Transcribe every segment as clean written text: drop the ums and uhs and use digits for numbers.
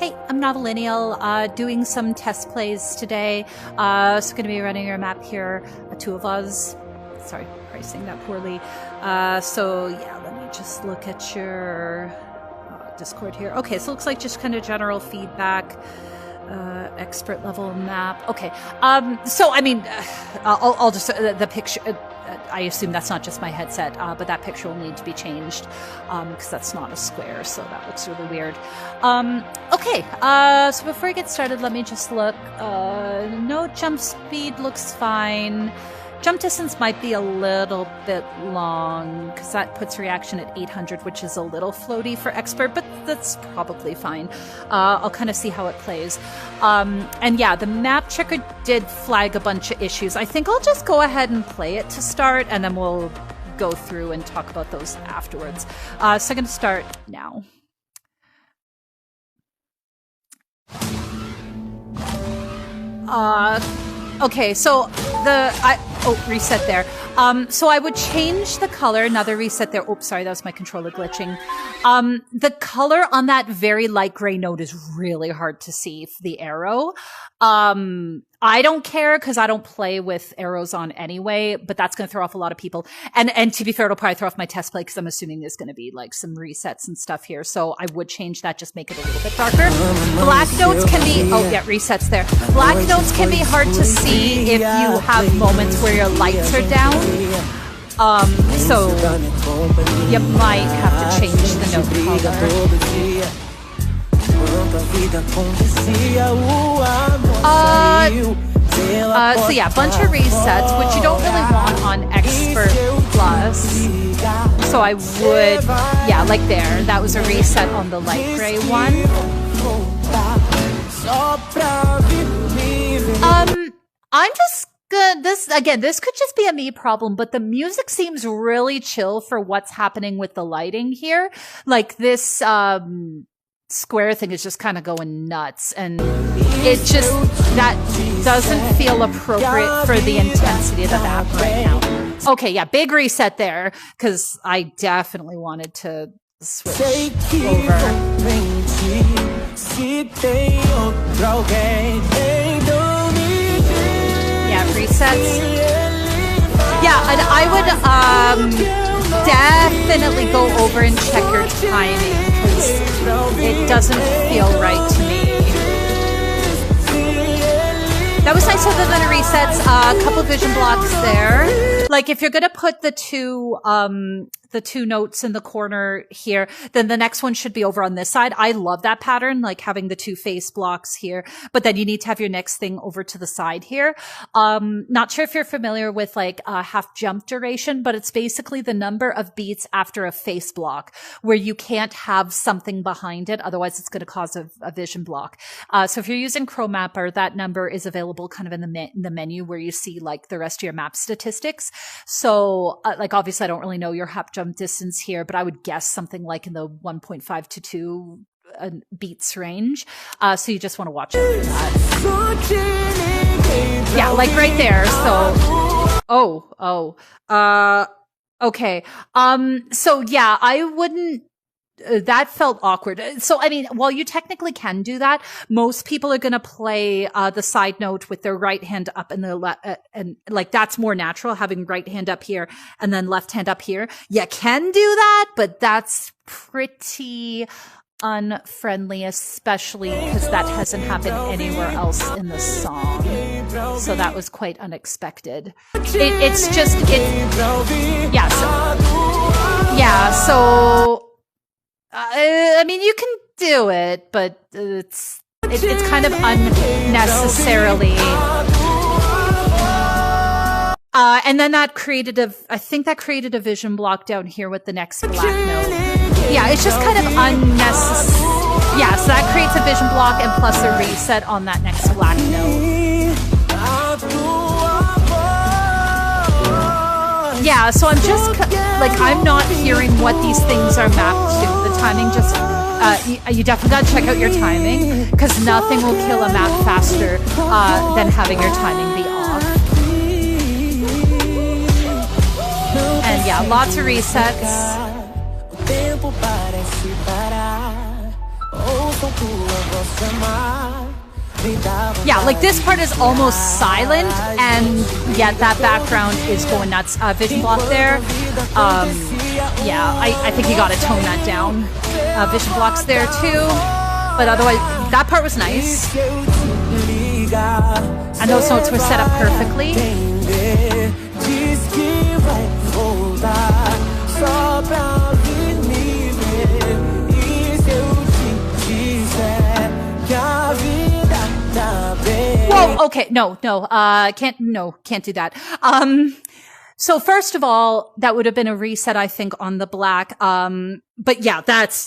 Hey, I'm Novillennial, doing some test plays today. So going to be running your map here, Tua Voz. Sorry, probably saying that poorly. So yeah, let me just look at your Discord here. Okay, so it looks like just kind of general feedback. Expert level map. Okay. So I mean, I'll just the picture. I assume that's not just my headset, but that picture will need to be changed because that's not a square, so that looks really weird. Okay. So before I get started, let me just look. No jump speed looks fine. Jump distance might be a little bit long because that puts reaction at 800, which is a little floaty for expert, but that's probably fine. I'll kind of see how it plays. And yeah, the map checker did flag a bunch of issues. I think I'll just go ahead and play it to start, and then we'll go through and talk about those afterwards. So I'm going to start now. Okay, so reset there. So I would change the color, another reset there. Oops, sorry, that was my controller glitching. The color on that very light gray note is really hard to see, the arrow. I don't care because I don't play with arrows on anyway, but that's going to throw off a lot of people. And to be fair, it'll probably throw off my test play because I'm assuming there's going to be like some resets and stuff here. So I would change that, just make it a little bit darker. Black notes can be, oh yeah, resets there. Black notes can be hard to see if you have moments where your lights are down. So you might have to change the note color. So yeah, bunch of resets, which you don't really want on Expert Plus. So I would, yeah, like there, that was a reset on the light gray one. I'm just good. This could just be a me problem, but the music seems really chill for what's happening with the lighting here. Like this, square thing is just kind of going nuts, and it just, that doesn't feel appropriate for the intensity of the map right now. Okay, yeah, big reset there, because I definitely wanted to switch over. Yeah, resets. Yeah, and I would definitely go over and check your timing, because it doesn't feel right to me. That was nice other than the resets. A couple vision blocks there. Like if you're going to put the two notes in the corner here, then the next one should be over on this side. I love that pattern, like having the two face blocks here, but then you need to have your next thing over to the side here. Not sure if you're familiar with like half jump duration, but it's basically the number of beats after a face block where you can't have something behind it. Otherwise it's going to cause a vision block. So if you're using Chrome Mapper, that number is available kind of in the menu where you see like the rest of your map statistics. So like obviously I don't really know your hop jump distance here, but I would guess something like in the 1.5 to 2 beats range. So you just want to watch out for that. Yeah, like right there. So, okay. So yeah, I wouldn't. That felt awkward. So, I mean, while you technically can do that, most people are going to play the side note with their right hand up and the left, and like that's more natural, having right hand up here and then left hand up here. You can do that, but that's pretty unfriendly, especially because that hasn't happened anywhere else in the song. So that was quite unexpected. So I mean, you can do it, but it's kind of unnecessarily. And then that created I think that created a vision block down here with the next black note. Yeah, it's just kind of unnecessary. Yeah, so that creates a vision block and plus a reset on that next black note. Yeah, so I'm just, like, I'm not hearing what these things are mapped to. The timing just, you definitely gotta check out your timing, because nothing will kill a map faster than having your timing be off. And yeah, lots of resets. Yeah, like this part is almost silent, and yet that background is going nuts. Vision block there. Yeah, I think you gotta tone that down. Vision blocks there too. But otherwise, that part was nice. And those notes were set up perfectly. Whoa, okay, no, can't do that. So first of all, that would have been a reset, I think, on the black. But yeah,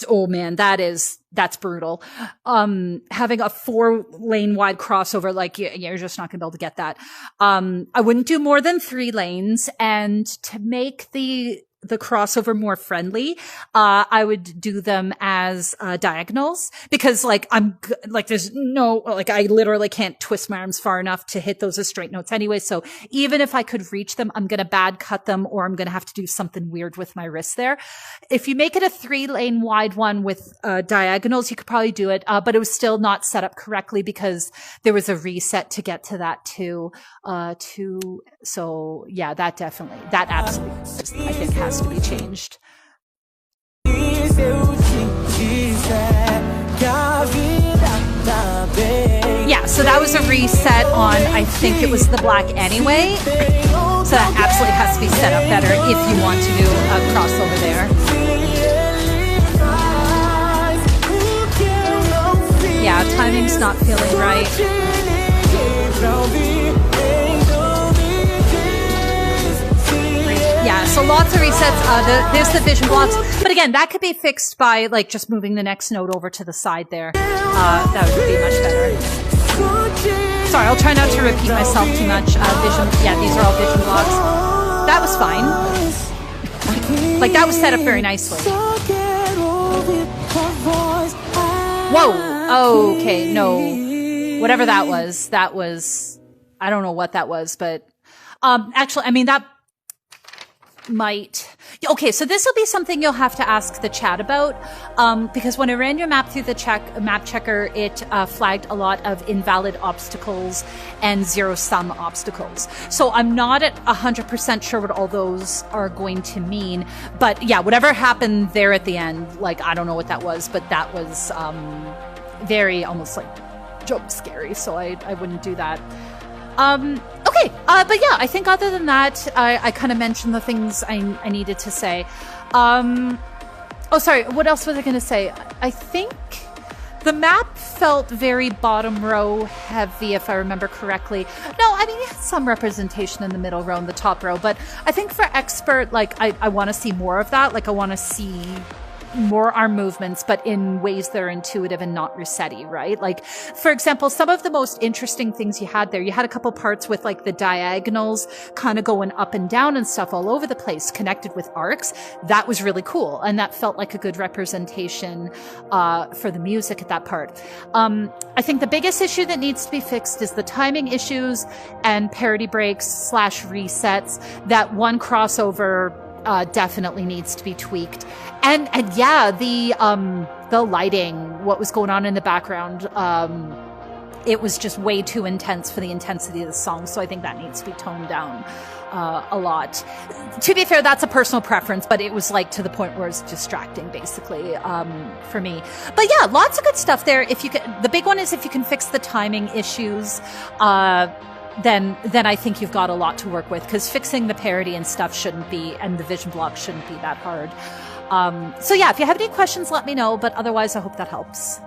oh man, that's brutal. Having a 4-lane wide crossover, like you're just not gonna be able to get that. I wouldn't do more than 3 lanes, and to make the crossover more friendly, I would do them as diagonals, because there's no, I literally can't twist my arms far enough to hit those as straight notes anyway. So even if I could reach them, I'm going to bad cut them, or I'm going to have to do something weird with my wrist there. If you make it a 3-lane wide one with diagonals, you could probably do it, but it was still not set up correctly because there was a reset to get to that too. So yeah, that absolutely, I think, has to be changed. Yeah, so that was a reset on, I think it was the black anyway. So that absolutely has to be set up better if you want to do a crossover there. Yeah, timing's not feeling right. Yeah, so lots of resets. There's the vision blocks. But again, that could be fixed by just moving the next note over to the side there. That would be much better. Sorry, I'll try not to repeat myself too much. Yeah, these are all vision blocks. That was fine. That was set up very nicely. Whoa! Okay, no. Whatever that was, I don't know what that was, but actually, I mean, that might. Okay, so this will be something you'll have to ask the chat about, because when I ran your map through the map checker, it flagged a lot of invalid obstacles and zero-sum obstacles. So I'm not at 100% sure what all those are going to mean, but yeah, whatever happened there at the end, I don't know what that was, but that was very almost jump scary, so I wouldn't do that. Okay, but yeah, I think other than that, I kind of mentioned the things I needed to say. Oh, sorry, what else was I going to say? I think the map felt very bottom row heavy, if I remember correctly. No, I mean, it had some representation in the middle row and the top row, but I think for expert, I want to see more of that. I want to see more arm movements, but in ways that are intuitive and not reset-y, right? For example, some of the most interesting things you had there, you had a couple parts with the diagonals kind of going up and down and stuff all over the place, connected with arcs. That was really cool. And that felt like a good representation for the music at that part. I think the biggest issue that needs to be fixed is the timing issues and parity breaks / resets. That one crossover definitely needs to be tweaked. And yeah, the lighting, what was going on in the background, it was just way too intense for the intensity of the song. So I think that needs to be toned down a lot. To be fair, that's a personal preference, but it was to the point where it's distracting, basically, for me. But yeah, lots of good stuff there. If you can, the big one is if you can fix the timing issues, then I think you've got a lot to work with, because fixing the parody and stuff and the vision block shouldn't be that hard. So yeah, if you have any questions, let me know, but otherwise I hope that helps.